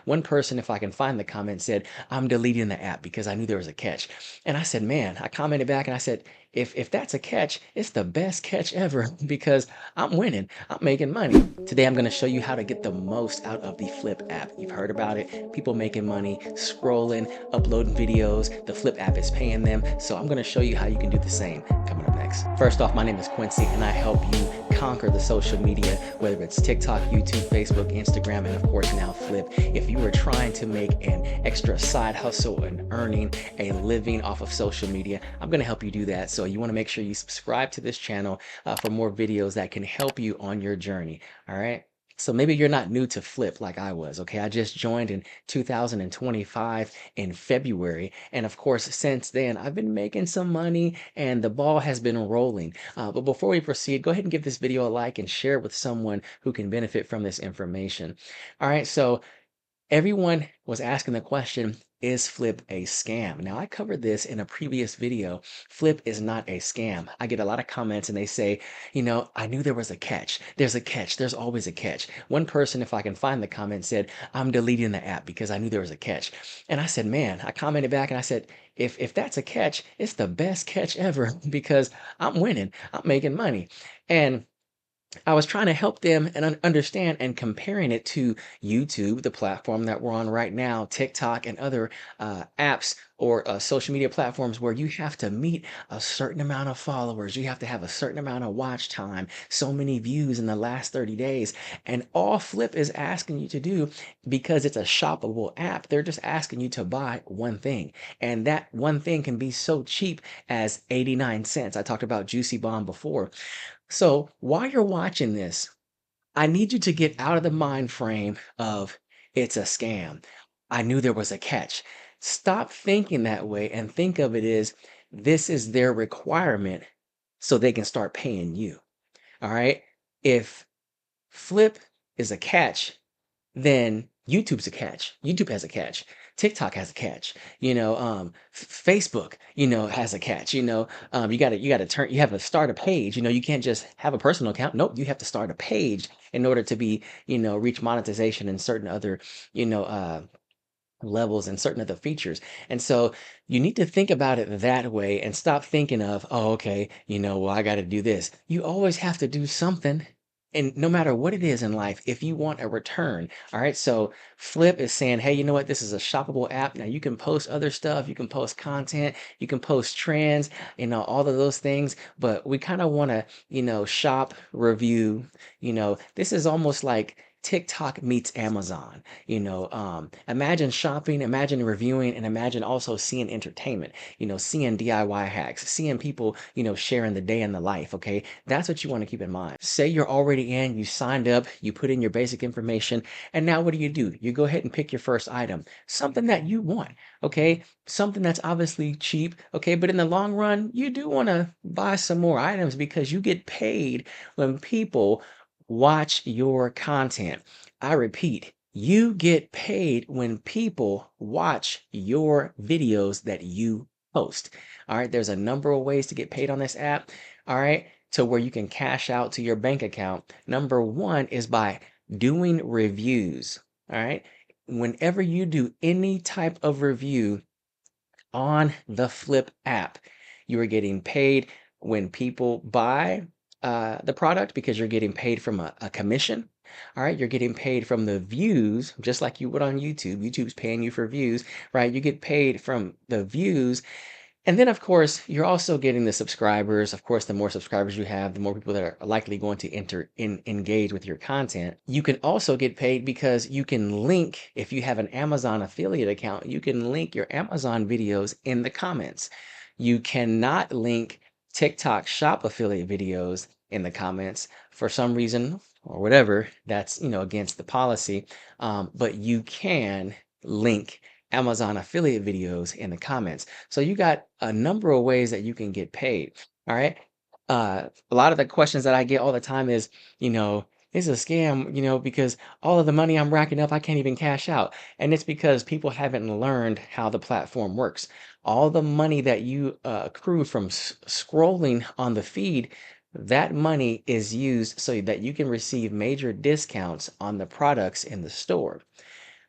One person, if I can find the comment, said, "I'm deleting the app because I knew there was a catch." And I said, "Man," I commented back and I said, if that's a catch, it's the best catch ever because I'm winning. I'm making money. Today I'm going to show you how to get the most out of the Flip app. You've heard about it. People making money, scrolling, uploading videos. The Flip app is paying them. So I'm going to show you how you can do the same coming up next. First off, my name is Quincy and I help you conquer the social media, whether it's TikTok, YouTube, Facebook, Instagram, and of course now Flip. If you are trying to make an extra side hustle and earning a living off of social media, I'm going to help you do that. So you want to make sure you subscribe to this channel for more videos that can help you on your journey. All right. So maybe you're not new to Flip like I was, okay? I just joined in 2025 in February. And of course, since then, I've been making some money and the ball has been rolling. But before we proceed, go ahead and give this video a like and share it with someone who can benefit from this information. All right, so everyone was asking the question, is Flip a scam? Now, I covered this in a previous video. Flip is not a scam. I get a lot of comments and they say, I knew there was a catch. There's a catch. There's always a catch. One person, if I can find the comment, said, "I'm deleting the app because I knew there was a catch." And I said, man, I commented back and I said, if that's a catch, it's the best catch ever because I'm winning. I'm making money. And I was trying to help them and understand and comparing it to YouTube, the platform that we're on right now, TikTok, and other apps or social media platforms where you have to meet a certain amount of followers. You have to have a certain amount of watch time, so many views in the last 30 days. And all Flip is asking you to do, because it's a shoppable app, they're just asking you to buy one thing. And that one thing can be so cheap as 89 cents. I talked about Juicy Bomb before. So while you're watching this, I need you to get out of the mind frame of it's a scam. I knew there was a catch. Stop thinking that way and think of it as this is their requirement so they can start paying you. All right. If Flip is a catch, then YouTube's a catch. YouTube has a catch. TikTok has a catch. Facebook, has a catch. You have to start a page. You can't just have a personal account. Nope, you have to start a page in order to be, reach monetization and certain other, you know, uh, levels and certain other features. And so you need to think about it that way and stop thinking of, oh, okay, well, I got to do this. You always have to do something. And no matter what it is in life, if you want a return, all right. So Flip is saying, hey, you know what? This is a shoppable app. Now you can post other stuff, you can post content, you can post trends, all of those things. But we kind of want to, shop, review. This is almost like TikTok meets Amazon. Imagine shopping, imagine reviewing, and imagine also seeing entertainment, seeing DIY hacks, seeing people, sharing the day in the life. Okay. That's what you want to keep in mind. Say you're already in, you signed up, you put in your basic information, and now what do? You go ahead and pick your first item, something that you want. Okay. Something that's obviously cheap. Okay. But in the long run, you do want to buy some more items because you get paid when people watch your content. I repeat, you get paid when people watch your videos that you post. All right, there's a number of ways to get paid on this app. All right, to where you can cash out to your bank account. Number one is by doing reviews. All right, whenever you do any type of review on the Flip app, you are getting paid when people buy the product because you're getting paid from a commission. All right, you're getting paid from the views, just like you would on YouTube. YouTube's paying you for views, right? You get paid from the views. And then, of course, you're also getting the subscribers. Of course, the more subscribers you have, the more people that are likely going to engage with your content. You can also get paid because you can link, if you have an Amazon affiliate account, you can link your Amazon videos in the comments. You cannot link TikTok shop affiliate videos in the comments for some reason or whatever. That's, against the policy. But you can link Amazon affiliate videos in the comments. So you got a number of ways that you can get paid. All right. A lot of the questions that I get all the time is, it's a scam, because all of the money I'm racking up, I can't even cash out. And it's because people haven't learned how the platform works. All the money that you accrue from scrolling on the feed, that money is used so that you can receive major discounts on the products in the store.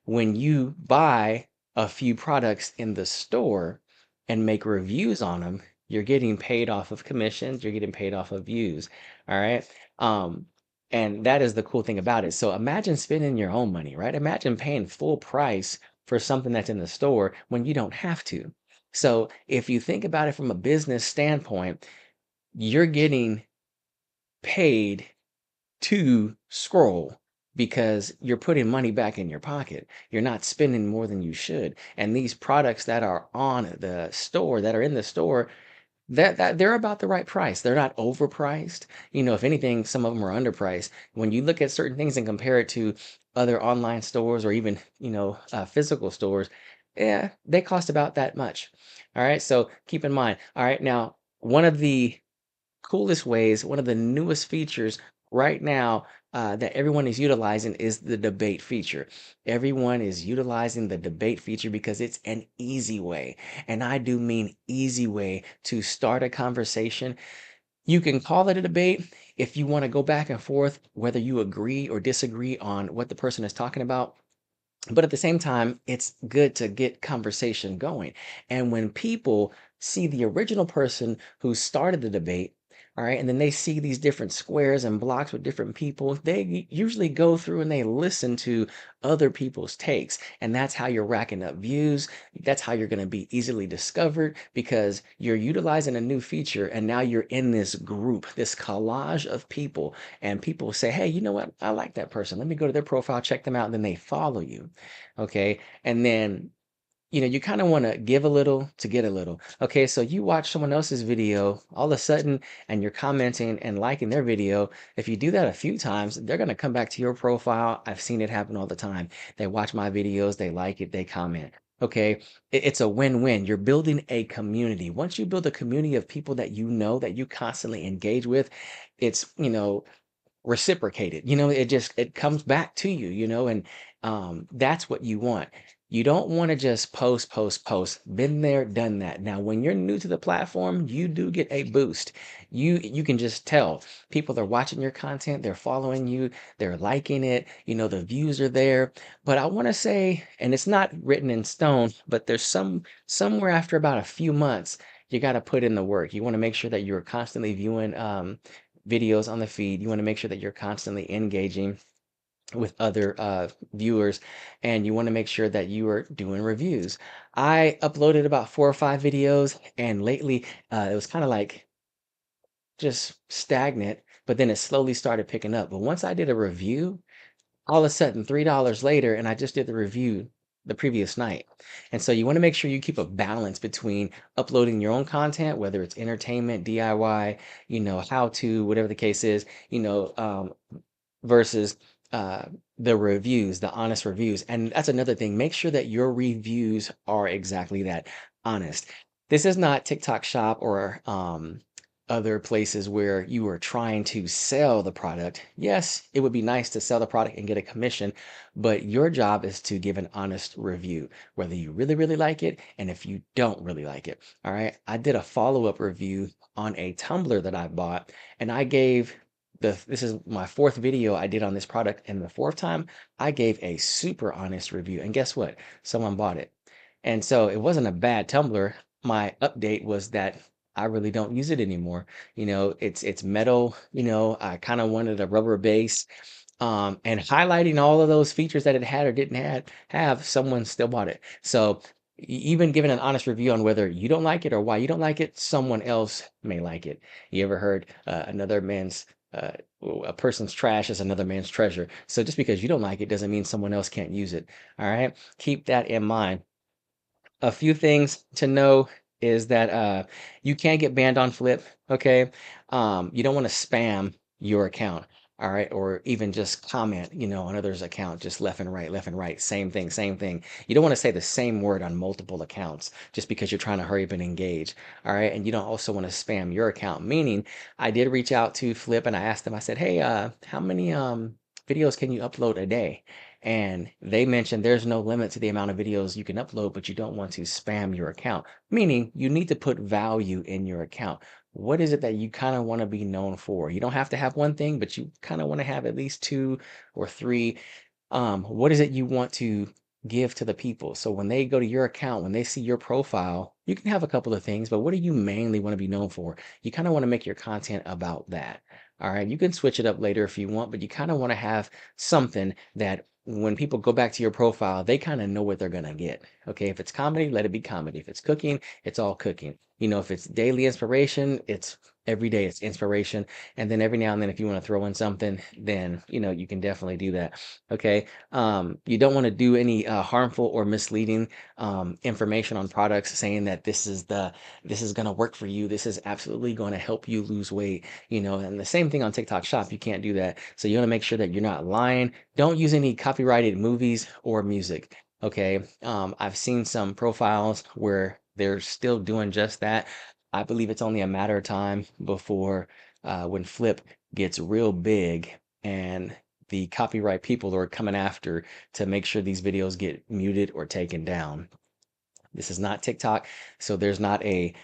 when you buy a few products in the store and make reviews on them, you're getting paid off of commissions, you're getting paid off of views. All right. Um, and that is the cool thing about it. So imagine spending your own money, right? Imagine paying full price for something that's in the store when you don't have to. So if you think about it from a business standpoint, you're getting paid to scroll because you're putting money back in your pocket. You're not spending more than you should. And these products that are on the store, that are in the store, that they're about the right price. They're not overpriced. If anything, some of them are underpriced. When you look at certain things and compare it to other online stores or even, physical stores, yeah, they cost about that much. All right. So keep in mind. All right. Now, one of the coolest ways, one of the newest features right now that everyone is utilizing is the debate feature. Everyone is utilizing the debate feature because it's an easy way, and I do mean easy way to start a conversation. You can call it a debate if you want to go back and forth, whether you agree or disagree on what the person is talking about. But at the same time, it's good to get conversation going. And when people see the original person who started the debate, all right, and then they see these different squares and blocks with different people, they usually go through and they listen to other people's takes. And that's how you're racking up views. That's how you're going to be easily discovered because you're utilizing a new feature. And now you're in this group, this collage of people. And people say, hey, you know what? I like that person. Let me go to their profile, check them out. And then they follow you. Okay. And then, you kind of want to give a little to get a little. Okay. So you watch someone else's video all of a sudden and you're commenting and liking their video. If you do that a few times, they're going to come back to your profile. I've seen it happen all the time. They watch my videos, they like it, they comment. Okay. It's a win-win. You're building a community. Once you build a community of people that you know that you constantly engage with, it's, reciprocated. It comes back to you, and that's what you want. You don't want to just post, post, post. Been there, done that. Now, when you're new to the platform, you do get a boost. You can just tell people are watching your content, they're following you, they're liking it, the views are there. But I want to say, and it's not written in stone, but there's somewhere after about a few months, you got to put in the work. You want to make sure that you're constantly viewing videos on the feed. You want to make sure that you're constantly engaging with other viewers, and you want to make sure that you are doing reviews. I uploaded about 4 or 5 videos, and lately it was kind of like just stagnant, but then it slowly started picking up. But once I did a review, all of a sudden $3 later, and I just did the review the previous night. And so you want to make sure you keep a balance between uploading your own content, whether it's entertainment, DIY, how to, whatever the case is, versus uh, the reviews, the honest reviews. And that's another thing. Make sure that your reviews are exactly that, honest. This is not TikTok Shop or other places where you are trying to sell the product. Yes, it would be nice to sell the product and get a commission, but your job is to give an honest review, whether you really, really like it and if you don't really like it. All right. I did a follow-up review on a tumbler that I bought, and I gave this is my fourth video I did on this product, and the fourth time I gave a super honest review. And guess what? Someone bought it. And so it wasn't a bad tumbler. My update was that I really don't use it anymore. It's metal, I kind of wanted a rubber base. And highlighting all of those features that it had or didn't have, someone still bought it. So even giving an honest review on whether you don't like it or why you don't like it, someone else may like it. You ever heard uh, a person's trash is another man's treasure. So just because you don't like it doesn't mean someone else can't use it. All right. Keep that in mind. A few things to know is that you can't get banned on Flip. Okay. You don't want to spam your account. All right. Or even just comment, on others' account, just left and right. Same thing, same thing. You don't want to say the same word on multiple accounts just because you're trying to hurry up and engage. All right. And you don't also want to spam your account, meaning I did reach out to Flip and I asked them, I said, hey, how many videos can you upload a day? And they mentioned there's no limit to the amount of videos you can upload, but you don't want to spam your account, meaning you need to put value in your account. What is it that you kind of want to be known for? You don't have to have one thing, but you kind of want to have at least two or three. What is it you want to give to the people. So when they go to your account, when they see your profile, you can have a couple of things, but what do you mainly want to be known for? You kind of want to make your content about that. All right. You can switch it up later if you want, but you kind of want to have something that when people go back to your profile, they kind of know what they're going to get. Okay. If it's comedy, let it be comedy. If it's cooking, it's all cooking. If it's daily inspiration, it's every day it's inspiration. And then every now and then, if you want to throw in something, then, you can definitely do that. Okay. You don't want to do any harmful or misleading information on products saying that this is going to work for you. This is absolutely going to help you lose weight. And the same thing on TikTok Shop. You can't do that. So you want to make sure that you're not lying. Don't use any copyrighted movies or music. Okay. I've seen some profiles where they're still doing just that. I believe it's only a matter of time before when Flip gets real big and the copyright people are coming after to make sure these videos get muted or taken down. This is not TikTok, so there's not a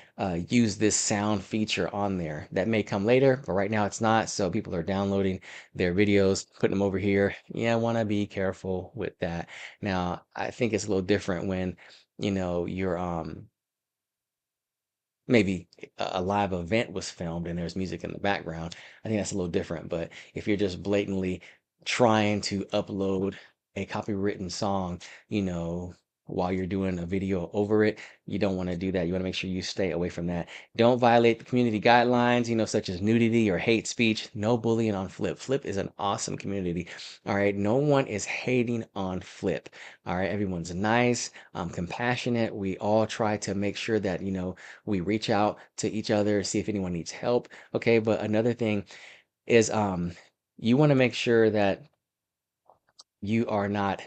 use this sound feature on there. That may come later, but right now it's not. So people are downloading their videos, putting them over here. Yeah, I want to be careful with that. Now, I think it's a little different when, you're maybe a live event was filmed and there's music in the background. I think that's a little different. But if you're just blatantly trying to upload a copywritten song, you know, while you're doing a video over it, you don't want to do that. You want to make sure you stay away from that. Don't violate the community guidelines, such as nudity or hate speech. No bullying on Flip. Flip is an awesome community. All right. No one is hating on Flip. All right. Everyone's nice, compassionate. We all try to make sure that, we reach out to each other, see if anyone needs help. Okay, but another thing is you want to make sure that you are not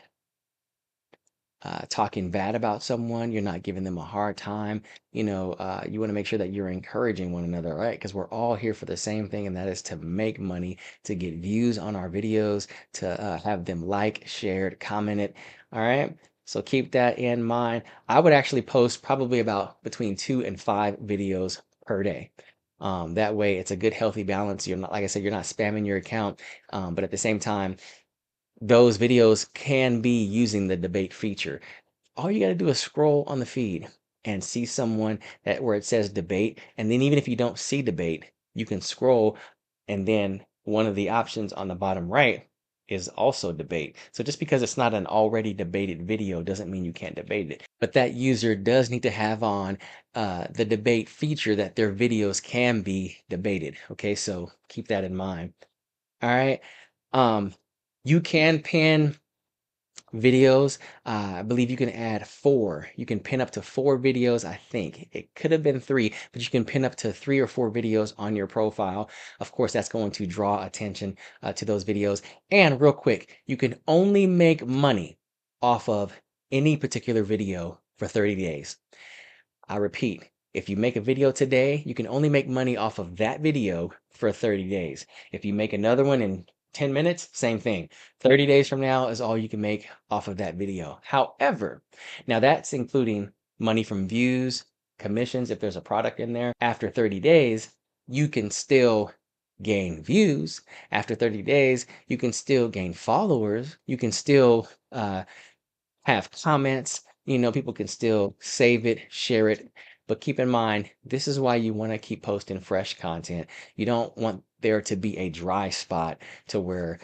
talking bad about someone, you're not giving them a hard time. You want to make sure that you're encouraging one another, right? Because we're all here for the same thing, and that is to make money, to get views on our videos, to have them like, shared, commented. All right. So keep that in mind. I would actually post probably about between 2 and 5 videos per day. That way, it's a good, healthy balance. You're not, like I said, you're not spamming your account, but at the same time, those videos can be using the debate feature. All you got to do is scroll on the feed and see someone that where it says debate. And then even if you don't see debate, you can scroll and then one of the options on the bottom right is also debate. So just because it's not an already debated video doesn't mean you can't debate it. But that user does need to have on the debate feature that their videos can be debated. Okay, so keep that in mind. All right. Um, you can pin videos. I believe you can add 4. You can pin up to 4 videos. I think it could have been 3, but you can pin up to 3 or 4 videos on your profile. Of course, that's going to draw attention to those videos. And real quick, you can only make money off of any particular video for 30 days. I repeat, if you make a video today, you can only make money off of that video for 30 days. If you make another one in 10 minutes, same thing. 30 days from now is all you can make off of that video. However, now that's including money from views, commissions, if there's a product in there. After 30 days, you can still gain views. After 30 days, you can still gain followers. You can still have comments. People can still save it, share it. But keep in mind, this is why you want to keep posting fresh content. You don't want there to be a dry spot to where,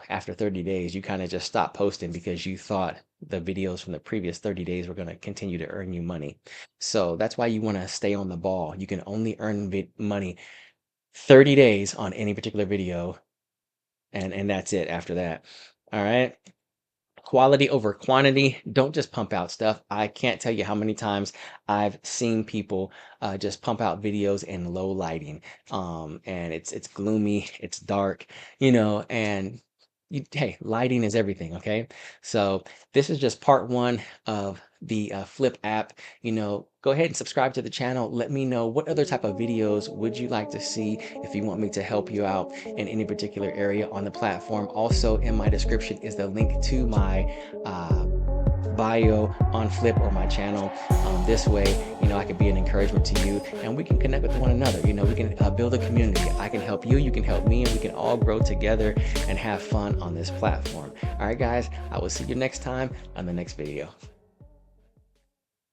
after 30 days, you kind of just stop posting because you thought the videos from the previous 30 days were going to continue to earn you money. So that's why you want to stay on the ball. You can only earn money 30 days on any particular video, and that's it after that. All right. Quality over quantity. Don't just pump out stuff. I can't tell you how many times I've seen people just pump out videos in low lighting, and it's gloomy, it's dark, and hey, lighting is everything. Okay, so this is just part 1 of the Flip app. Go ahead and subscribe to the channel. Let me know what other type of videos would you like to see if you want me to help you out in any particular area on the platform. Also, in my description is the link to my bio on Flip or my channel. This way, I can be an encouragement to you, and we can connect with one another. We can build a community. I can help you, you can help me, and we can all grow together and have fun on this platform. All right, guys, I will see you next time on the next video.